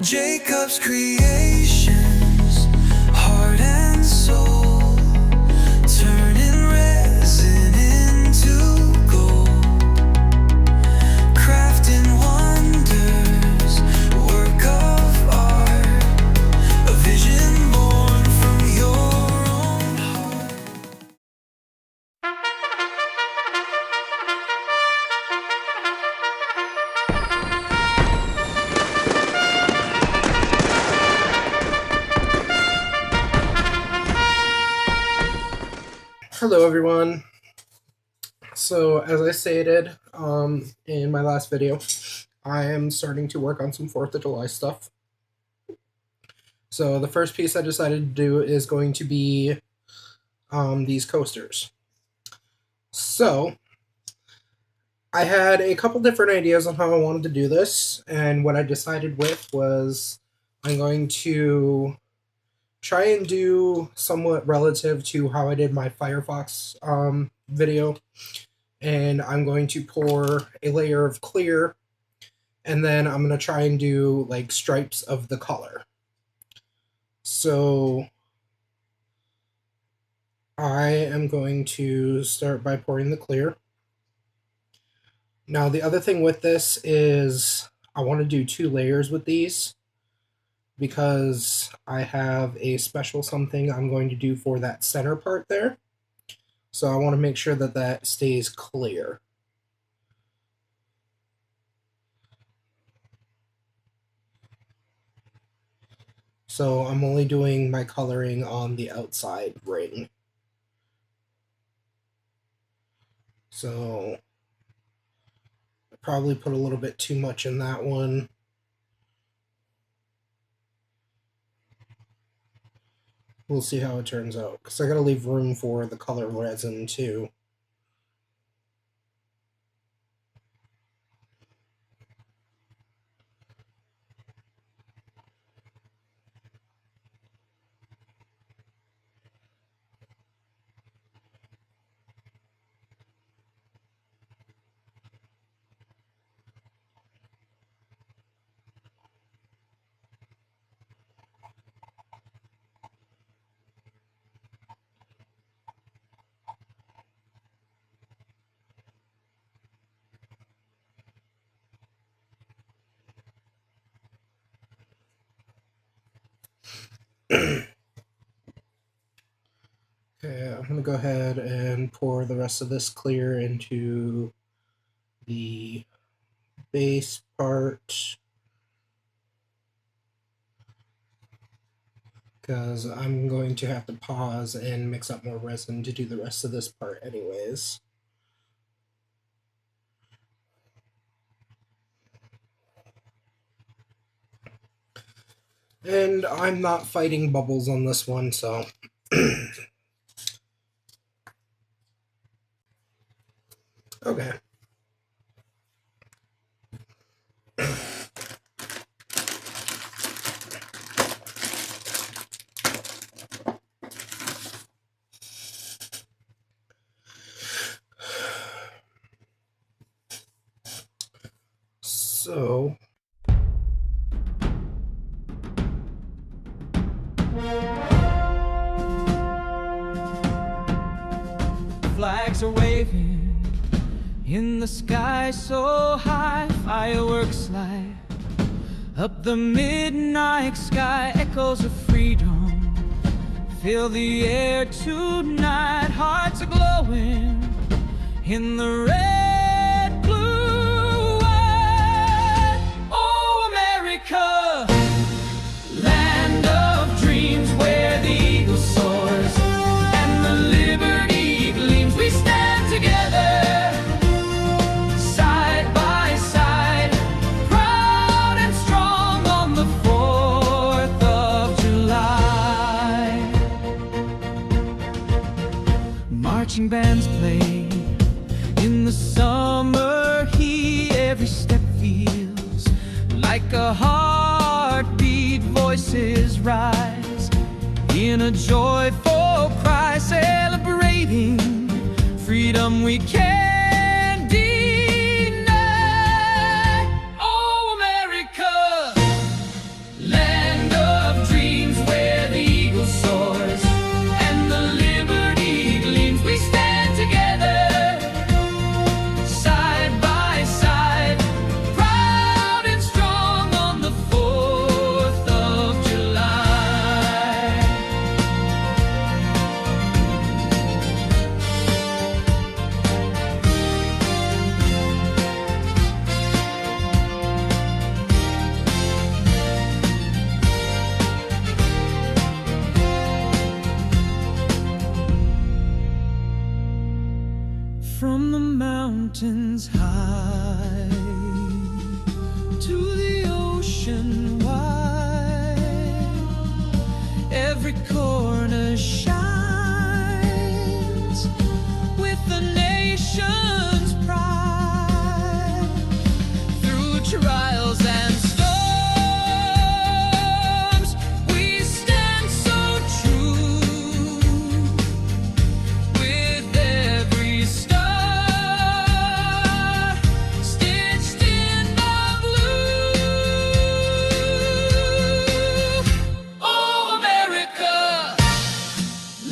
Jacob's creations, heart and soul, turning resin into gold, crafting wonders, work of art, a vision born from your own heart. Hello everyone. So as I stated in my last video, I am starting to work on some 4th of July stuff. So the first piece I decided to do is going to be these coasters. So I had a couple different ideas on how I wanted to do this, and what I decided with was I'm going to try and do somewhat relative to how I did my Firefox video, and I'm going to pour a layer of clear, and then I'm going to try and do like stripes of the color. So I am going to start by pouring the clear. Now the other thing with this is I want to do 2 layers with these, because I have a special something I'm going to do for that center part there. So I want to make sure that that stays clear. So I'm only doing my coloring on the outside ring. So I probably put a little bit too much in that one. We'll see how it turns out, because I gotta leave room for the color resin too. Okay, I'm going to go ahead and pour the rest of this clear into the base part, because I'm going to have to pause and mix up more resin to do the rest of this part anyways. And I'm not fighting bubbles on this one, so okay. So Flags are waving in the sky so high, fireworks light up the midnight sky, echoes of freedom fill the air tonight. Hearts are glowing in the red, blue, white. Oh, America, land of dreams, where the eagle soars and the liberty gleams. We stand together, side by side, proud and strong on the 4th of July. Marching bands play in the summer heat, every step feels like a heartbeat. Voices rise in a joyful cry, celebrating freedom we can't deny. Oh, America, from the mountains high to the ocean wide, every corner shines with the nation's pride. Through trials and storms, we stand so true. With every star stitched in the blue. Oh, America,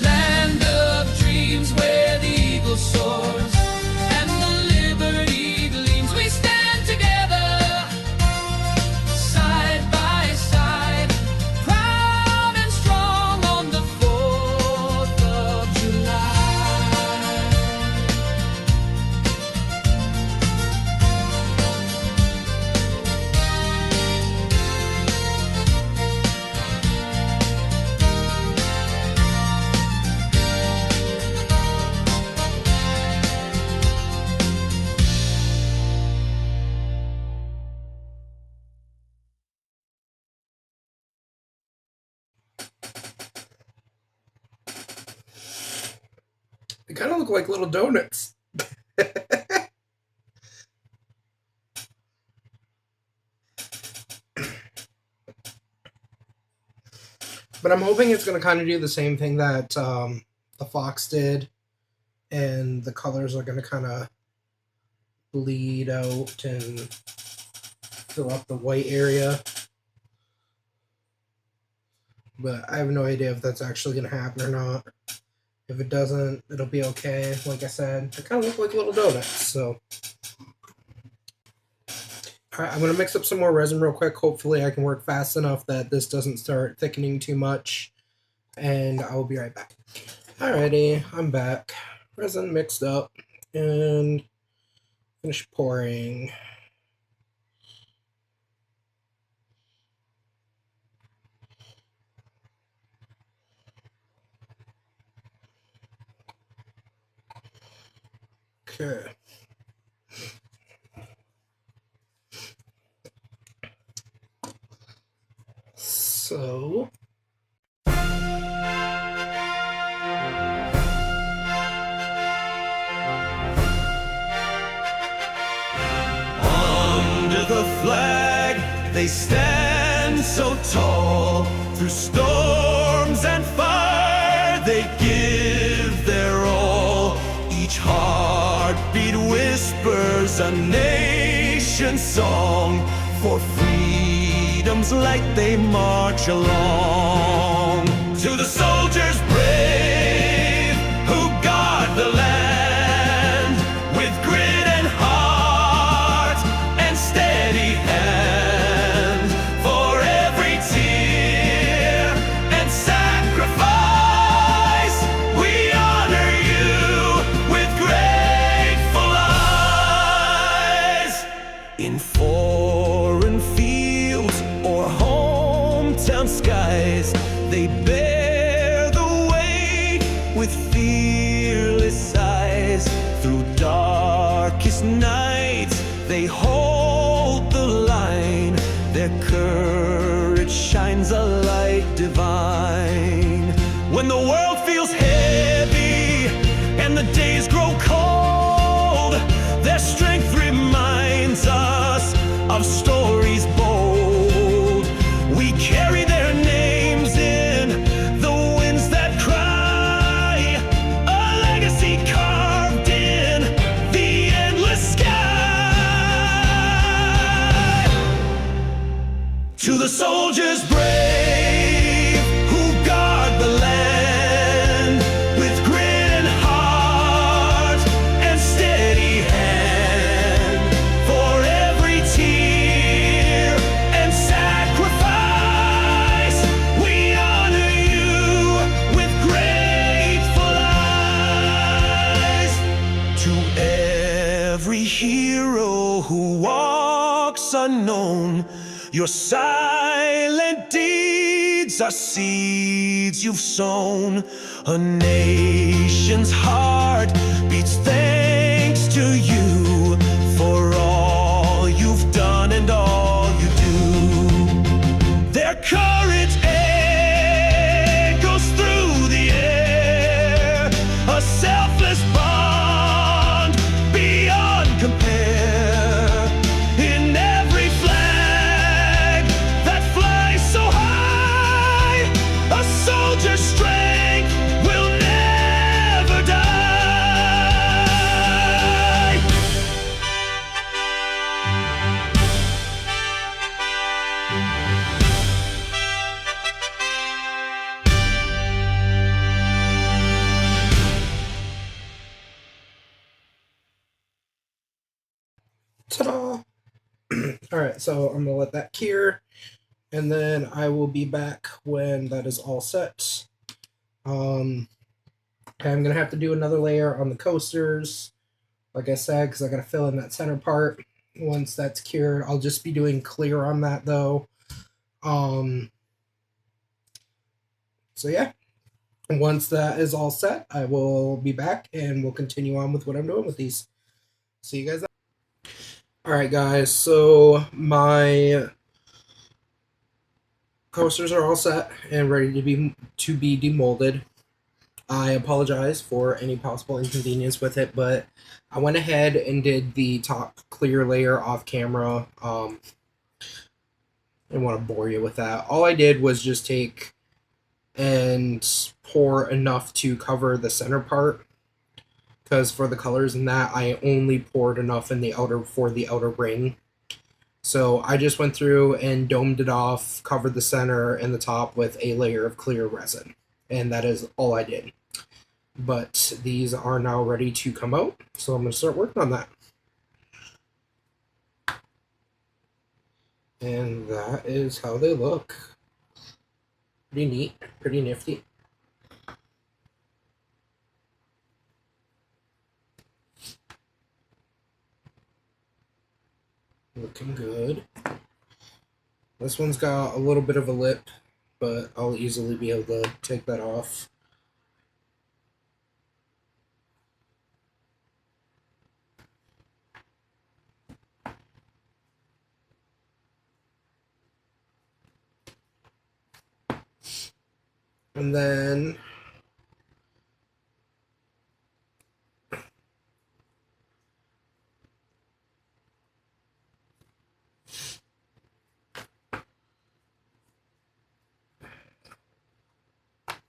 land of dreams where the eagle soars and the liberty gleams. We stand together, side by side, proud and strong on the 4th of July. They kind of look like little donuts. But I'm hoping it's going to kind of do the same thing that the fox did, and the colors are going to kind of bleed out and fill up the white area. But I have no idea if that's actually going to happen or not. If it doesn't, it'll be okay. Like I said, they kind of look like little donuts, so. Alright, I'm going to mix up some more resin real quick. Hopefully I can work fast enough that this doesn't start thickening too much. And I will be right back. Alrighty, I'm back. Resin mixed up. And finish pouring. Okay. So Under the flag, they stand so tall. Through storms and fire, they give their all. Each heartbeat whispers a nation's song. For freedom's light they march along. To the soldiers brave who guard the land with grit and heart and steady hand. For every tear and sacrifice, we honor you with grateful eyes. In foreign fields or hometown skies, they bear the weight with fearless eyes. Through darkest nights, they hold the line. Their courage shines a light divine. When the world feels heavy and the days grow cold, their strength reminds us of stories bold. We carry their names in the winds that cry, a legacy carved in the endless sky. To the soldiers brave who guard the land with grit and heart and steady hand. For every tear and sacrifice, we honor you with grateful eyes. To every hero who walks unknown, your silent deeds are seeds you've sown. A nation's heart beats thanks Ta-da! Alright, so I'm going to let that cure, and then I will be back when that is all set. I'm going to have to do another layer on the coasters, like I said, because I got to fill in that center part. Once that's cured, I'll just be doing clear on that, though. So yeah, once that is all set, I will be back, and we'll continue on with what I'm doing with these. See you guys then. Alright guys, so my coasters are all set and ready to be demolded. I apologize for any possible inconvenience with it, but I went ahead and did the top clear layer off camera. I didn't want to bore you with that. All I did was just take and pour enough to cover the center part, because for the colors and that, I only poured enough in the outer for the outer ring. So I just went through and domed it off, covered the center and the top with a layer of clear resin, and that is all I did. But these are now ready to come out, so I'm going to start working on that. And that is how they look. Pretty neat, pretty nifty. Looking good. This one's got a little bit of a lip, but I'll easily be able to take that off. And then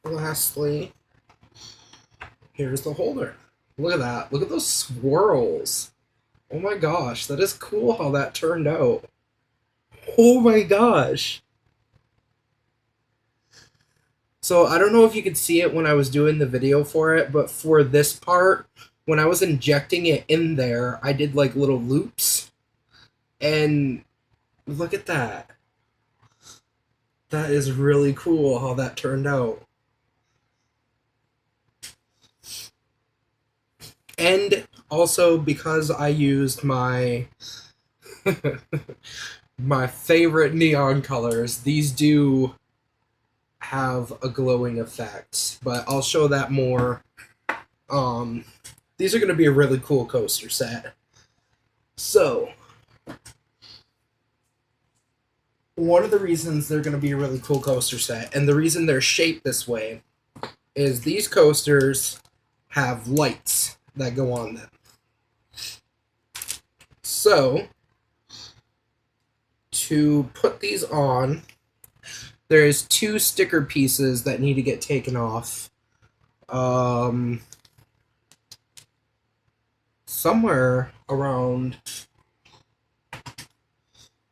lastly, here's the holder. Look at that. Look at those swirls. Oh my gosh, that is cool how that turned out. Oh my gosh. So I don't know if you could see it when I was doing the video for it, but for this part, when I was injecting it in there, I did like little loops. And look at that. That is really cool how that turned out. And also because I used my my favorite neon colors, these do have a glowing effect, but I'll show that more. These are going to be a really cool coaster set. So, one of the reasons they're going to be a really cool coaster set, and the reason they're shaped this way, is these coasters have lights that go on them. So, to put these on, there's 2 sticker pieces that need to get taken off. Somewhere around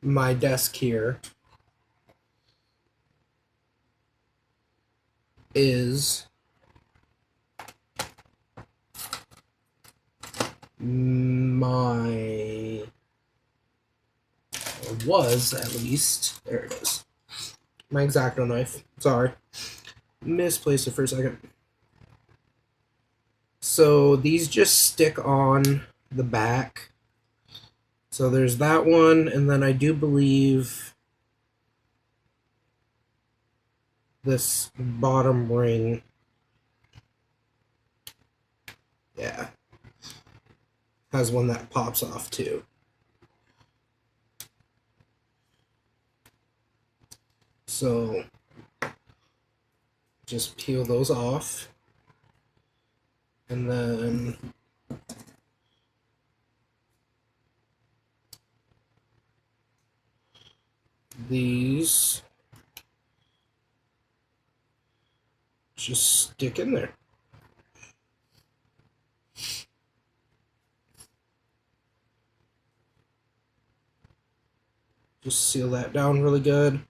my desk here is was at least, there it is, my X-Acto knife. Sorry, misplaced it for a second. So these just stick on the back. So there's that one, and then I do believe this bottom ring, yeah, has one that pops off too. So just peel those off, and then these just stick in there. Just seal that down really good.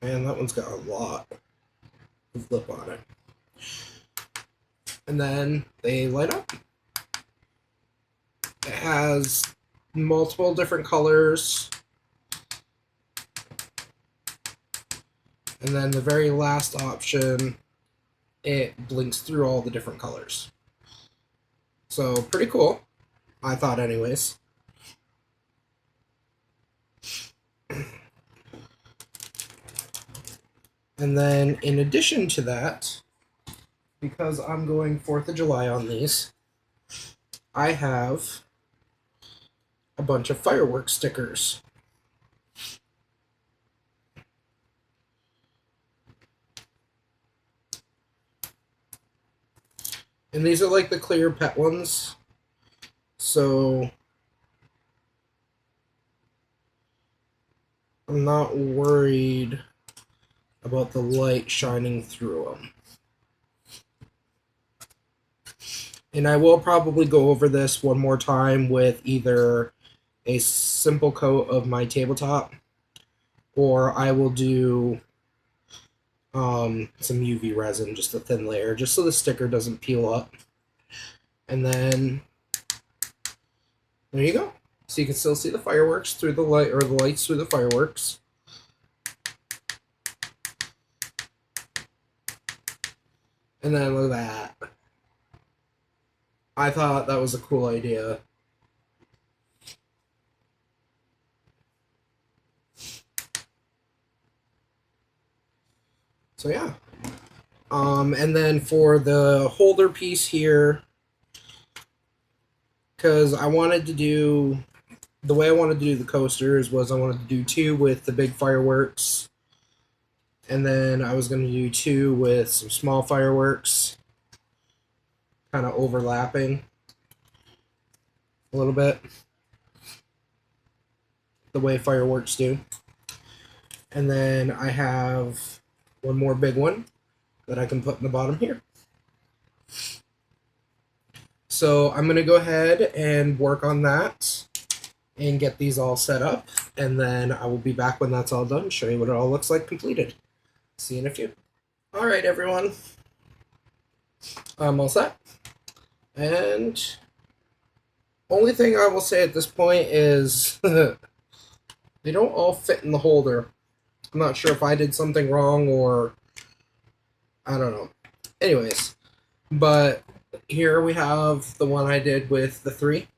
And that one's got a lot of lip on it. And then they light up. It has multiple different colors. And then the very last option, it blinks through all the different colors. So pretty cool, I thought anyways. And then in addition to that, because I'm going 4th of July on these, I have a bunch of fireworks stickers. And these are like the clear pet ones. So I'm not worried about the light shining through them. And I will probably go over this one more time with either a simple coat of my tabletop, or I will do some UV resin, just a thin layer, just so the sticker doesn't peel up. And then there you go. So you can still see the fireworks through the light, or the lights through the fireworks. And then look at that. I thought that was a cool idea. So yeah. And then for the holder piece here, because I wanted to do, the way I wanted to do the coasters was I wanted to do 2 with the big fireworks, and then I was going to do 2 with some small fireworks, kind of overlapping a little bit, the way fireworks do. And then I have one more big one that I can put in the bottom here. So I'm going to go ahead and work on that and get these all set up, and then I will be back when that's all done, show you what it all looks like completed. See you in a few. Alright everyone, I'm all set, and only thing I will say at this point is they don't all fit in the holder. I'm not sure if I did something wrong or I don't know. Anyways, but here we have the one I did with the 3.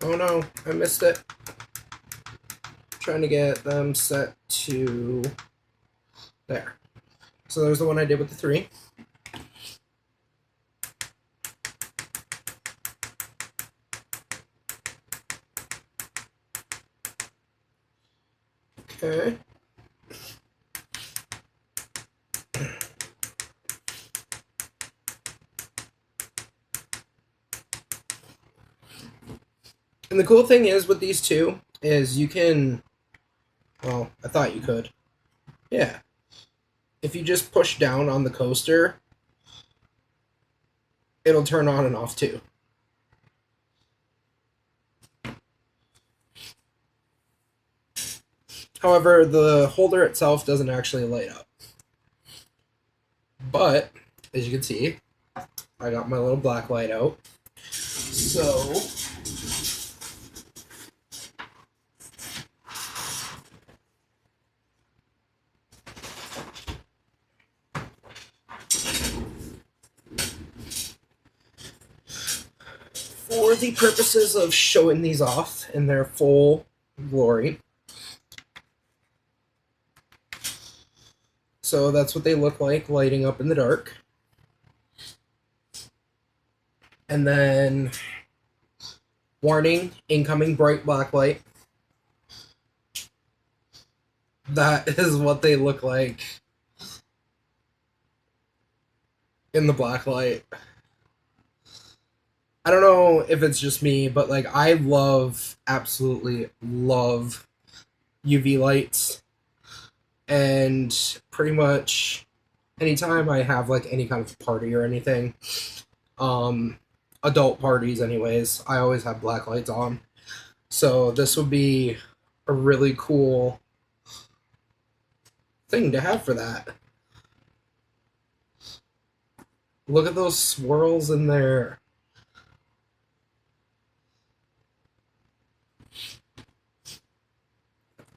Oh no, I missed it. Trying to get them set to there. So there's the one I did with the 3. Okay. And the cool thing is with these 2 is you can, well, I thought you could. Yeah. If you just push down on the coaster, it'll turn on and off too. However, the holder itself doesn't actually light up. But, as you can see, I got my little black light out. So, for the purposes of showing these off in their full glory, so that's what they look like lighting up in the dark. And then, warning, incoming bright black light. That is what they look like in the black light. I don't know if it's just me, but like I absolutely love UV lights. And pretty much anytime I have like any kind of party or anything, adult parties anyways, I always have black lights on. So this would be a really cool thing to have for that. Look at those swirls in there.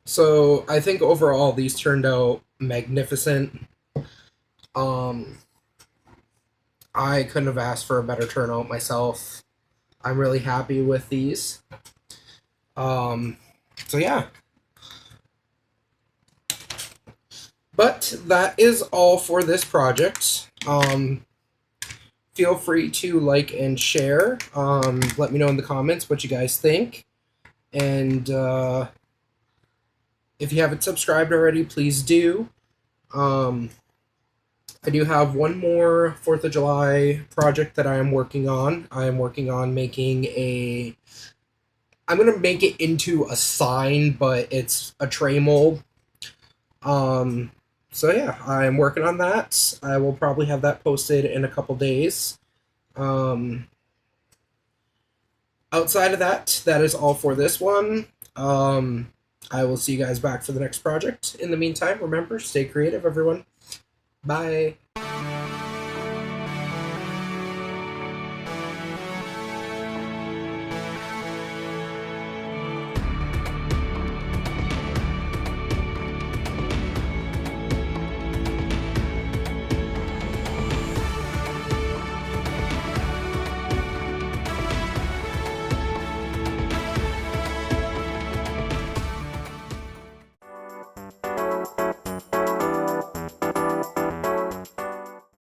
So I think overall these turned out magnificent. Um, I couldn't have asked for a better turnout myself. I'm really happy with these. Um, so yeah. But that is all for this project. Feel free to like and share. Let me know in the comments what you guys think. And if you haven't subscribed already, please do. I do have one more 4th of July project that I am working on. I am working on making a... I'm going to make it into a sign, but it's a tray mold. So yeah, I'm working on that. I will probably have that posted in a couple days. Outside of that, that is all for this one. I will see you guys back for the next project. In the meantime, remember, stay creative, everyone. Bye.